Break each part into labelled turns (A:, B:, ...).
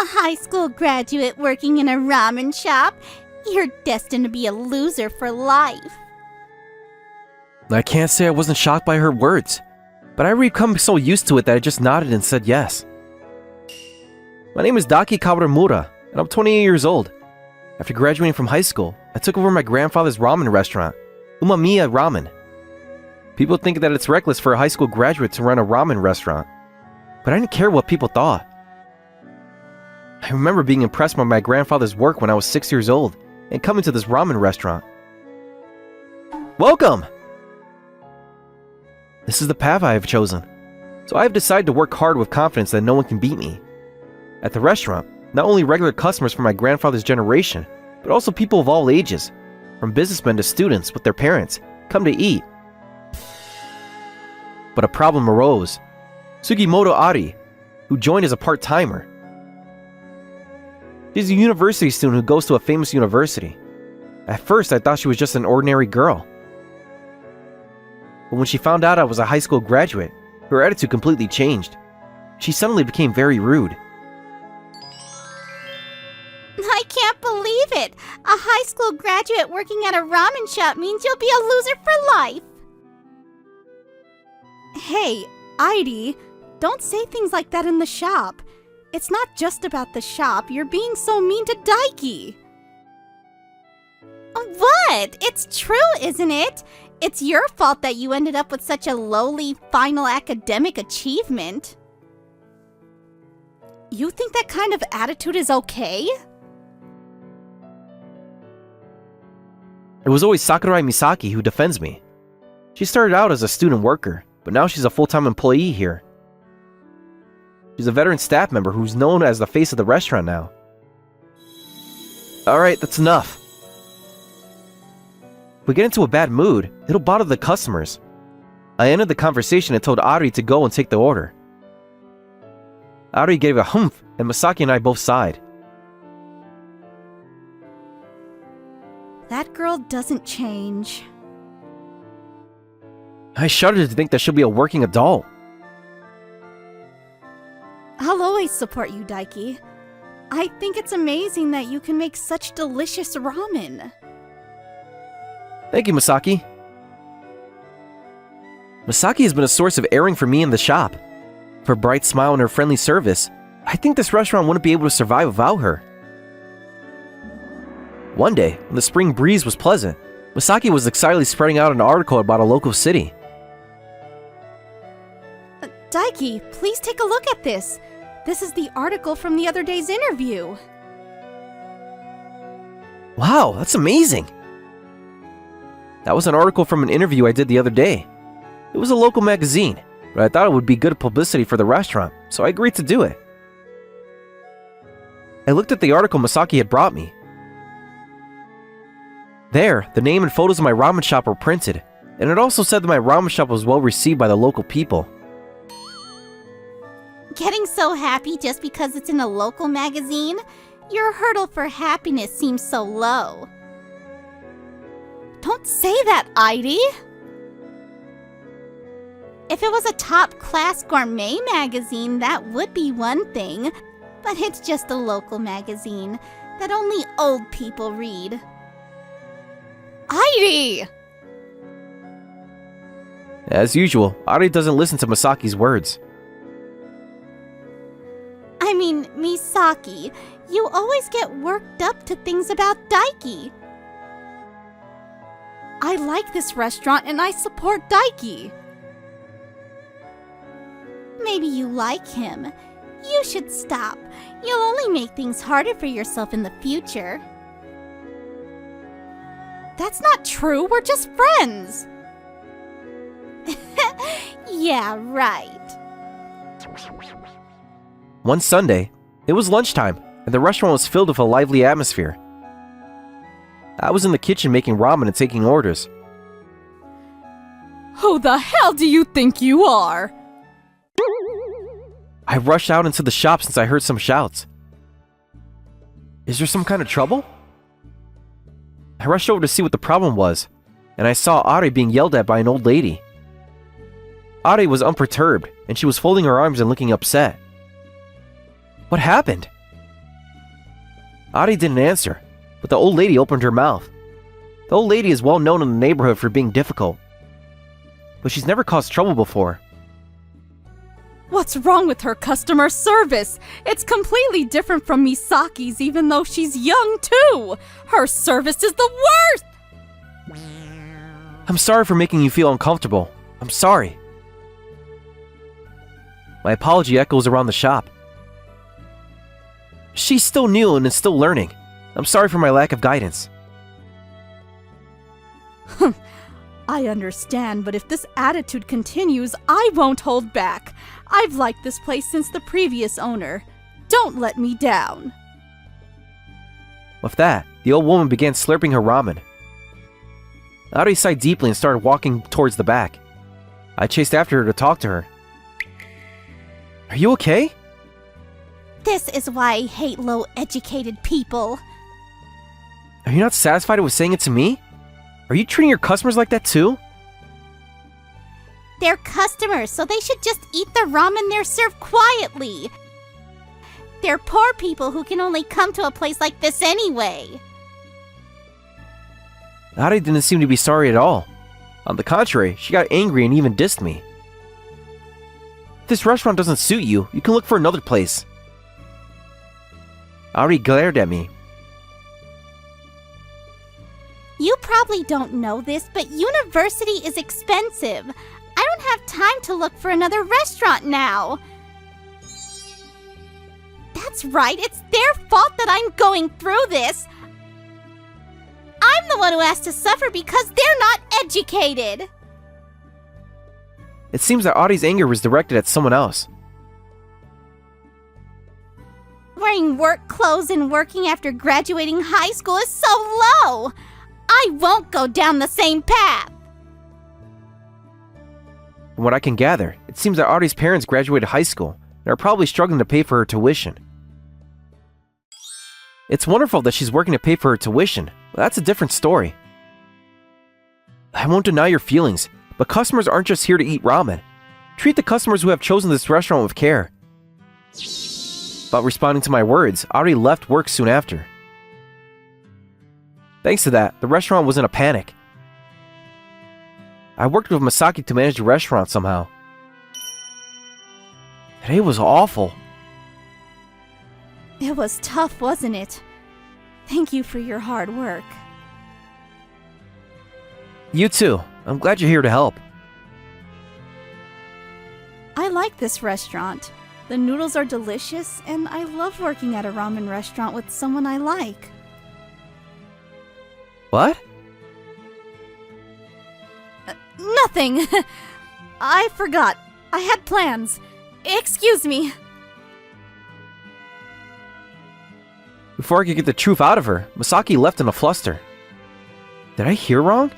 A: high school graduate working in a ramen shop? You're destined to be a loser for life.
B: I can't say I wasn't shocked by her words, but I become so used to it that I just nodded and said yes. My name is Daki Kawaramura, and I'm 28 years old. After graduating from high school, I took over my grandfather's ramen restaurant, Umamiya Ramen. People think that it's reckless for a high school graduate to run a ramen restaurant, but I didn't care what people thought. I remember being impressed by my grandfather's work when I was 6 years old and coming to this ramen restaurant. Welcome! This is the path I have chosen, so I have decided to work hard with confidence that no one can beat me. At the restaurant, not only regular customers from my grandfather's generation, but also people of all ages, from businessmen to students with their parents, come to eat. But a problem arose. Sugimoto Ari, who joined as a part-timer. She's a university student who goes to a famous university. At first, I thought she was just an ordinary girl. But when she found out I was a high school graduate, her attitude completely changed. She suddenly became very rude.
A: I can't believe it! A high school graduate working at a ramen shop means you'll be a loser for life! Hey, Airi, don't say things like that in the shop. It's not just about the shop, you're being so mean to Daiki. What? It's true, isn't it? It's your fault that you ended up with such a lowly final academic achievement. You think that kind of attitude is okay?
B: It was always Sakurai Misaki who defends me. She started out as a student worker, but now she's a full-time employee here. She's a veteran staff member who's known as the face of the restaurant now. Alright, that's enough. If we get into a bad mood, it'll bother the customers. I ended the conversation and told Ari to go and take the order. Ari gave a humph, and Misaki and I both sighed.
A: That girl doesn't change.
B: I shudder to think that she'll be a working adult.
A: I'll always support you, Daiki. I think it's amazing that you can make such delicious ramen.
B: Thank you, Misaki. Misaki has been a source of airing for me in the shop. For her bright smile and her friendly service, I think this restaurant wouldn't be able to survive without her. One day, when the spring breeze was pleasant, Misaki was excitedly spreading out an article about a local city.
A: Daiki, please take a look at this. This is the article from the other day's interview.
B: Wow, that's amazing! That was an article from an interview I did the other day. It was a local magazine, but I thought it would be good publicity for the restaurant, so I agreed to do it. I looked at the article Misaki had brought me. There, the name and photos of my ramen shop were printed, and it also said that my ramen shop was well received by the local people.
A: Getting so happy just because it's in a local magazine? Your hurdle for happiness seems so low. Don't say that, Airi! If it was a top-class gourmet magazine, that would be one thing, but it's just a local magazine that only old people read. Airi!
B: As usual, Ari doesn't listen to Misaki's words.
A: I mean, Misaki, you always get worked up to things about Daiki. I like this restaurant and I support Daiki. Maybe you like him. You should stop. You'll only make things harder for yourself in the future. That's not true. We're just friends. Yeah, right.
B: One Sunday, it was lunchtime, and the restaurant was filled with a lively atmosphere. I was in the kitchen making ramen and taking orders.
C: Who the hell do you think you are?
B: I rushed out into the shop since I heard some shouts. Is there some kind of trouble? I rushed over to see what the problem was, and I saw Ari being yelled at by an old lady. Ari was unperturbed, and she was folding her arms and looking upset. What happened? Ari didn't answer, but the old lady opened her mouth. The old lady is well known in the neighborhood for being difficult, but she's never caused trouble before.
C: What's wrong with her customer service? It's completely different from Misaki's even though she's young too. Her service is the worst!
B: I'm sorry for making you feel uncomfortable. I'm sorry. My apology echoes around the shop. She's still new and is still learning. I'm sorry for my lack of guidance.
C: I understand, but if this attitude continues, I won't hold back. I've liked this place since the previous owner. Don't let me down.
B: With that, the old woman began slurping her ramen. Ari sighed deeply and started walking towards the back. I chased after her to talk to her. Are you okay?
A: This is why I hate low-educated people.
B: Are you not satisfied with saying it to me? Are you treating your customers like that too?
A: They're customers, so they should just eat the ramen they're served quietly. They're poor people who can only come to a place like this anyway.
B: Ari didn't seem to be sorry at all. On the contrary, she got angry and even dissed me. If this restaurant doesn't suit you, you can look for another place. Ari glared at me.
A: You probably don't know this, but university is expensive. I don't have time to look for another restaurant now. That's right, it's their fault that I'm going through this. I'm the one who has to suffer because they're not educated.
B: It seems that Ari's anger was directed at someone else.
A: Wearing work clothes and working after graduating high school is so low. I won't go down the same path.
B: From what I can gather, it seems that Ari's parents graduated high school and are probably struggling to pay for her tuition. It's wonderful that she's working to pay for her tuition, but that's a different story. I won't deny your feelings, but customers aren't just here to eat ramen. Treat the customers who have chosen this restaurant with care. But responding to my words, Ari left work soon after. Thanks to that, the restaurant was in a panic. I worked with Masaki to manage the restaurant somehow. Today was awful.
C: It was tough, wasn't it? Thank you for your hard work.
B: You too. I'm glad you're here to help.
C: I like this restaurant. The noodles are delicious, and I love working at a ramen restaurant with someone I like.
B: What?
C: Nothing! I forgot. I had plans. Excuse me.
B: Before I could get the truth out of her, Masaki left in a fluster. Did I hear wrong?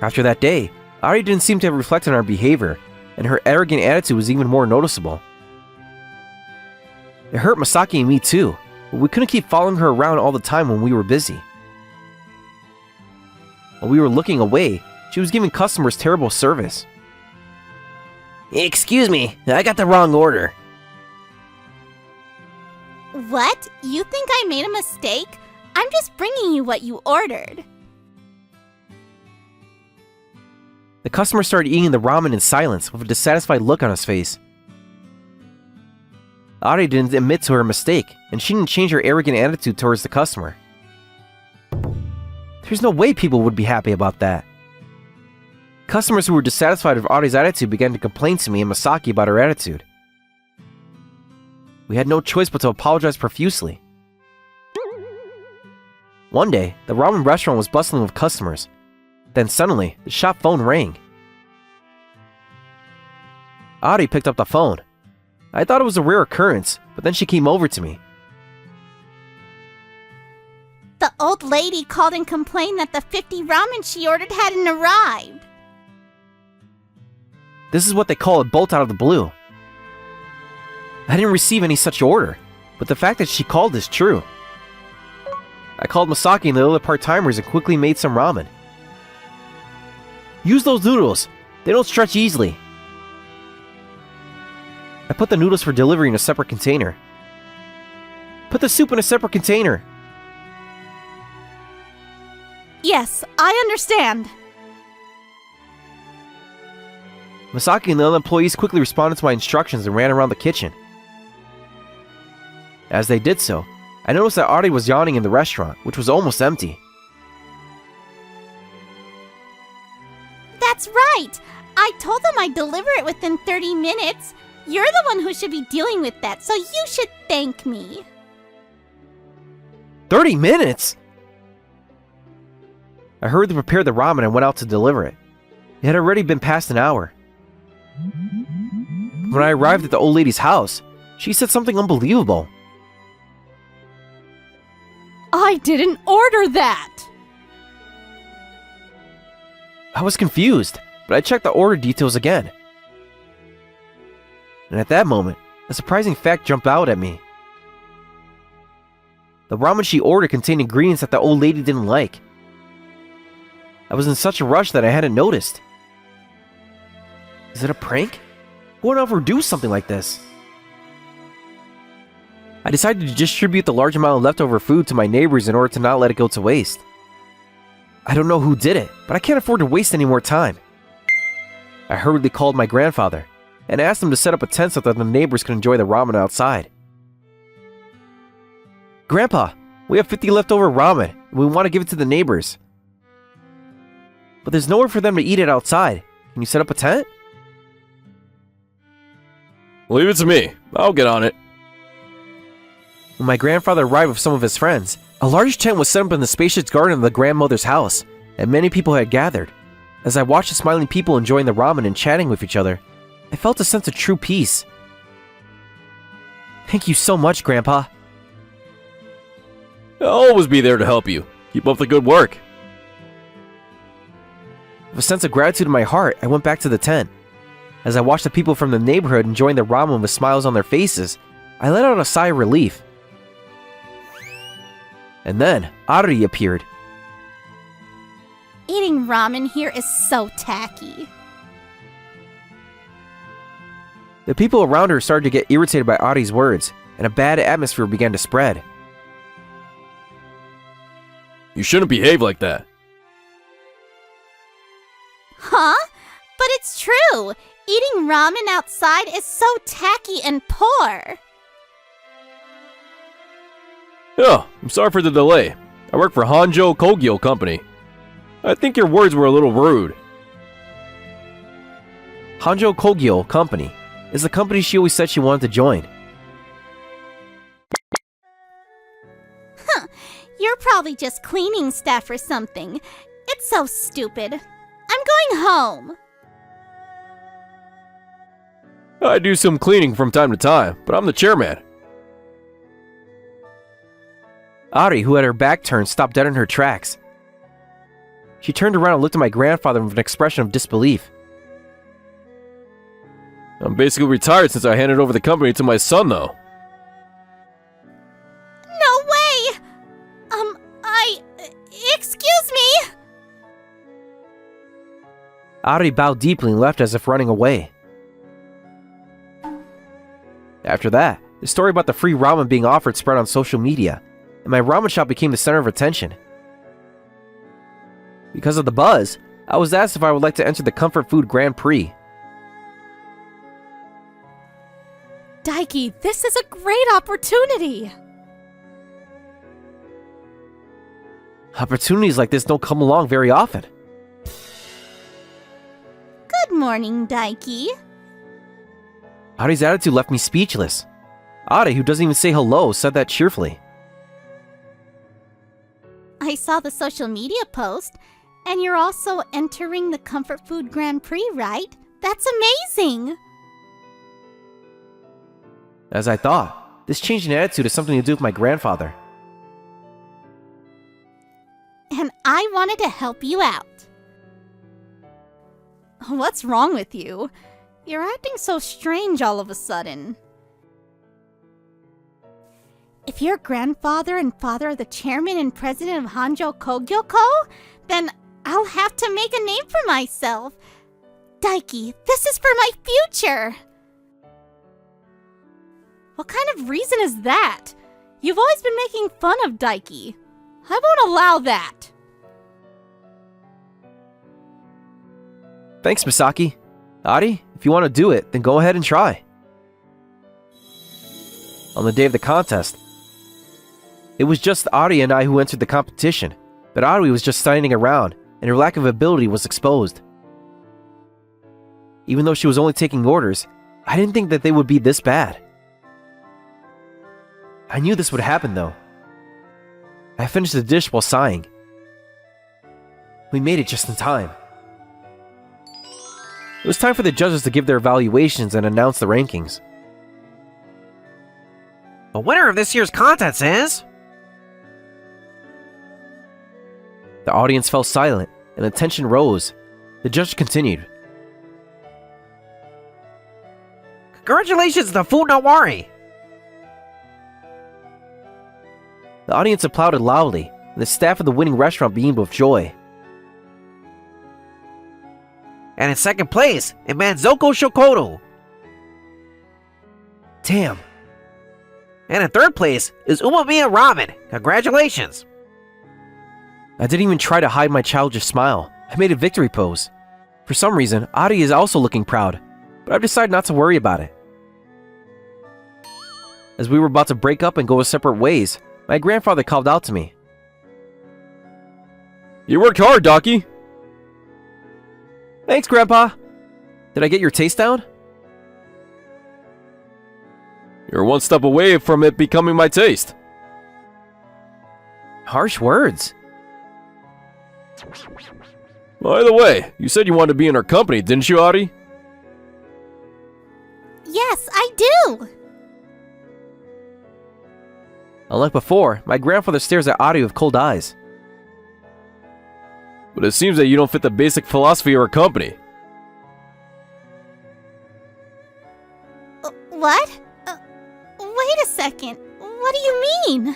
B: After that day, Ari didn't seem to have reflected on her behavior, and her arrogant attitude was even more noticeable. It hurt Masaki and me too, but we couldn't keep following her around all the time when we were busy. While we were looking away, she was giving customers terrible service. Excuse me, I got the wrong order.
A: What? You think I made a mistake? I'm just bringing you what you ordered.
B: The customer started eating the ramen in silence with a dissatisfied look on his face. Ari didn't admit to her mistake, and she didn't change her arrogant attitude towards the customer. There's no way people would be happy about that. Customers who were dissatisfied with Ari's attitude began to complain to me and Masaki about her attitude. We had no choice but to apologize profusely. One day, the ramen restaurant was bustling with customers. Then suddenly, the shop phone rang. Ari picked up the phone. I thought it was a rare occurrence, but then she came over to me.
A: The old lady called and complained that the 50 ramen she ordered hadn't arrived.
B: This is what they call a bolt out of the blue. I didn't receive any such order, but the fact that she called is true. I called Masaki and the other part-timers and quickly made some ramen. Use those noodles. They don't stretch easily. I put the noodles for delivery in a separate container. Put the soup in a separate container.
C: Yes, I understand.
B: Masaki and the other employees quickly responded to my instructions and ran around the kitchen. As they did so, I noticed that Ari was yawning in the restaurant, which was almost empty.
A: That's right! I told them I'd deliver it within 30 minutes. You're the one who should be dealing with that, so you should thank me.
B: 30 minutes?! I hurried to prepare the ramen and went out to deliver it. It had already been past an hour. When I arrived at the old lady's house, she said something unbelievable.
C: I didn't order that!
B: I was confused, but I checked the order details again. And at that moment, a surprising fact jumped out at me. The ramen she ordered contained ingredients that the old lady didn't like. I was in such a rush that I hadn't noticed. Is it a prank? Who would ever do something like this? I decided to distribute the large amount of leftover food to my neighbors in order to not let it go to waste. I don't know who did it, but I can't afford to waste any more time. I hurriedly called my grandfather and asked him to set up a tent so that the neighbors could enjoy the ramen outside. Grandpa, we have 50 leftover ramen and we want to give it to the neighbors. But there's nowhere for them to eat it outside. Can you set up a tent?
D: Leave it to me. I'll get on it.
B: When my grandfather arrived with some of his friends, a large tent was set up in the spacious garden of the grandmother's house, and many people had gathered. As I watched the smiling people enjoying the ramen and chatting with each other, I felt a sense of true peace. Thank you so much, Grandpa.
D: I'll always be there to help you. Keep up the good work.
B: With a sense of gratitude in my heart, I went back to the tent. As I watched the people from the neighborhood enjoying the ramen with smiles on their faces, I let out a sigh of relief. And then, Ari appeared.
A: Eating ramen here is so tacky.
B: The people around her started to get irritated by Ari's words, and a bad atmosphere began to spread.
D: You shouldn't behave like that.
A: Huh? But it's true! Eating ramen outside is so tacky and poor.
D: Oh, I'm sorry for the delay. I work for Hanjo Kogyo Company. I think your words were a little rude.
B: Hanjo Kogyo Company is the company she always said she wanted to join.
A: You're probably just cleaning staff or something. It's so stupid. I'm going home.
D: I do some cleaning from time to time, but I'm the chairman.
B: Ari, who had her back turned, stopped dead in her tracks. She turned around and looked at my grandfather with an expression of disbelief.
D: I'm basically retired since I handed over the company to my son, though.
A: No way! Excuse me?
B: Ari bowed deeply and left as if running away. After that, the story about the free ramen being offered spread on social media, and my ramen shop became the center of attention. Because of the buzz, I was asked if I would like to enter the Comfort Food Grand Prix.
C: Daiki, this is a great opportunity!
B: Opportunities like this don't come along very often.
A: Good morning, Daiki.
B: Ari's attitude left me speechless. Ari, who doesn't even say hello, said that cheerfully.
A: I saw the social media post, and you're also entering the Comfort Food Grand Prix, right? That's amazing!
B: As I thought, this change in attitude has something to do with my grandfather.
A: And I wanted to help you out.
C: What's wrong with you? You're acting so strange all of a sudden.
A: If your grandfather and father are the chairman and president of Hanjo Kogyo Co., then I'll have to make a name for myself. Daiki, this is for my future!
C: What kind of reason is that? You've always been making fun of Daiki. I won't allow that.
B: Thanks, Misaki. Adi, if you want to do it, then go ahead and try. On the day of the contest, it was just Adi and I who entered the competition, but Adi was just standing around, and her lack of ability was exposed. Even though she was only taking orders, I didn't think that they would be this bad. I knew this would happen though. I finished the dish while sighing. We made it just in time. It was time for the judges to give their evaluations and announce the rankings.
E: The winner of this year's contest is...
B: The audience fell silent, and the tension rose. The judge continued.
E: Congratulations to Funawari!
B: The audience applauded loudly, and the staff of the winning restaurant beamed with joy.
E: And in second place, Manzoko Shokoto.
B: Damn.
E: And in third place is Umamiya Ramen. Congratulations!
B: I didn't even try to hide my childish smile. I made a victory pose. For some reason, Adi is also looking proud, but I've decided not to worry about it. As we were about to break up and go separate ways, my grandfather called out to me.
D: You worked hard, Daki.
B: Thanks, Grandpa. Did I get your taste down?
D: You're one step away from it becoming my taste.
B: Harsh words.
D: By the way, you said you wanted to be in our company, didn't you, Adi?
A: Yes, I do!
B: Unlike before, my grandfather stares at Adi with cold eyes.
D: But it seems that you don't fit the basic philosophy of our company.
A: What? Wait a second. What do you mean?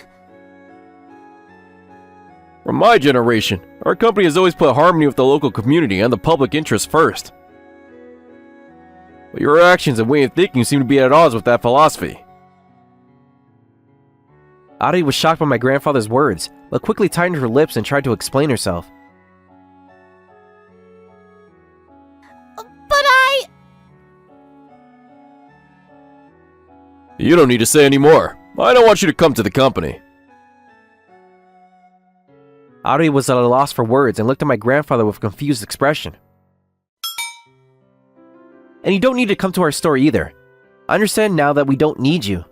D: From my generation, our company has always put harmony with the local community and the public interest first. But your actions and way of thinking seem to be at odds with that philosophy.
B: Adi was shocked by my grandfather's words, but quickly tightened her lips and tried to explain herself.
A: But I...
D: You don't need to say any more. I don't want you to come to the company.
B: Adi was at a loss for words and looked at my grandfather with a confused expression. And you don't need to come to our store either. I understand now that we don't need you.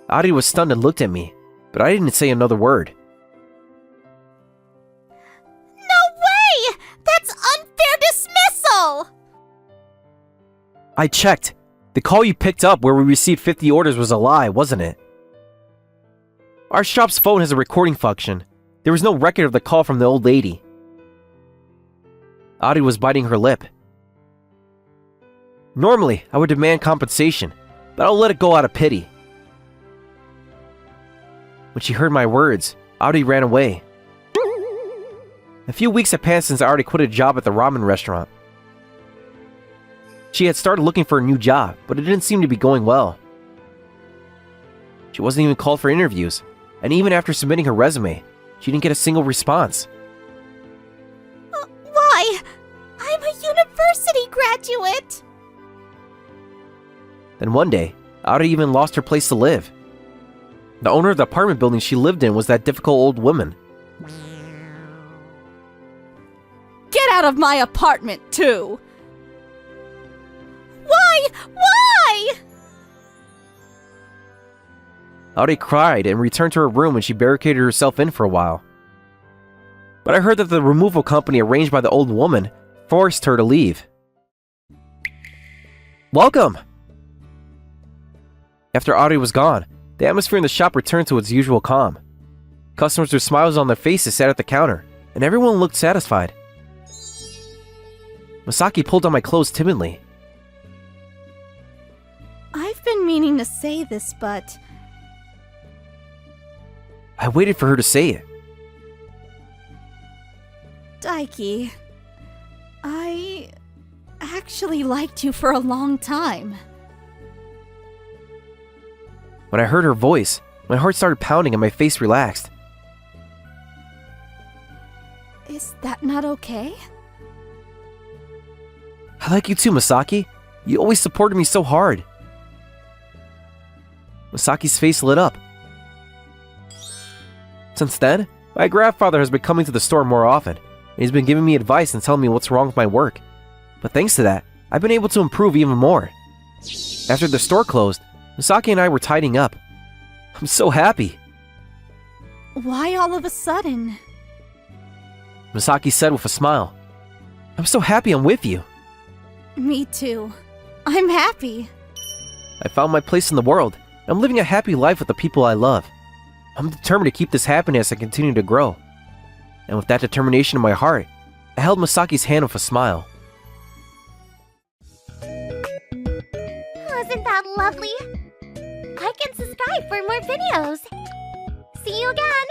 B: Adi was stunned and looked at me, but I didn't say another word.
A: No way! That's unfair dismissal!
B: I checked. The call you picked up where we received 50 orders was a lie, wasn't it? Our shop's phone has a recording function. There was no record of the call from the old lady. Adi was biting her lip. Normally, I would demand compensation, but I'll let it go out of pity. When she heard my words, Adi ran away. A few weeks had passed since Adi quit a job at the ramen restaurant. She had started looking for a new job, but it didn't seem to be going well. She wasn't even called for interviews, and even after submitting her resume, she didn't get a single response.
A: Why? I'm a university graduate!
B: Then one day, Adi even lost her place to live. The owner of the apartment building she lived in was that difficult old woman.
C: Get out of my apartment, too!
A: Why? Why?
B: Adi cried and returned to her room when she barricaded herself in for a while. But I heard that the removal company arranged by the old woman forced her to leave. Welcome! After Adi was gone, the atmosphere in the shop returned to its usual calm. Customers with smiles on their faces sat at the counter, and everyone looked satisfied. Masaki pulled on my clothes timidly.
C: I've been meaning to say this, but...
B: I waited for her to say it.
C: Daiki, I actually liked you for a long time.
B: When I heard her voice, my heart started pounding and my face relaxed.
C: Is that not okay?
B: I like you too, Masaki. You always supported me so hard. Masaki's face lit up. Since then, my grandfather has been coming to the store more often, and he's been giving me advice and telling me what's wrong with my work. But thanks to that, I've been able to improve even more. After the store closed, Masaki and I were tidying up. I'm so happy.
C: Why all of a sudden?
B: Masaki said with a smile. I'm so happy I'm with you.
C: Me too. I'm happy.
B: I found my place in the world, and I'm living a happy life with the people I love. I'm determined to keep this happiness and continue to grow. And with that determination in my heart, I held Masaki's hand with a smile.
A: Wasn't that lovely? Like and subscribe for more videos. See you again!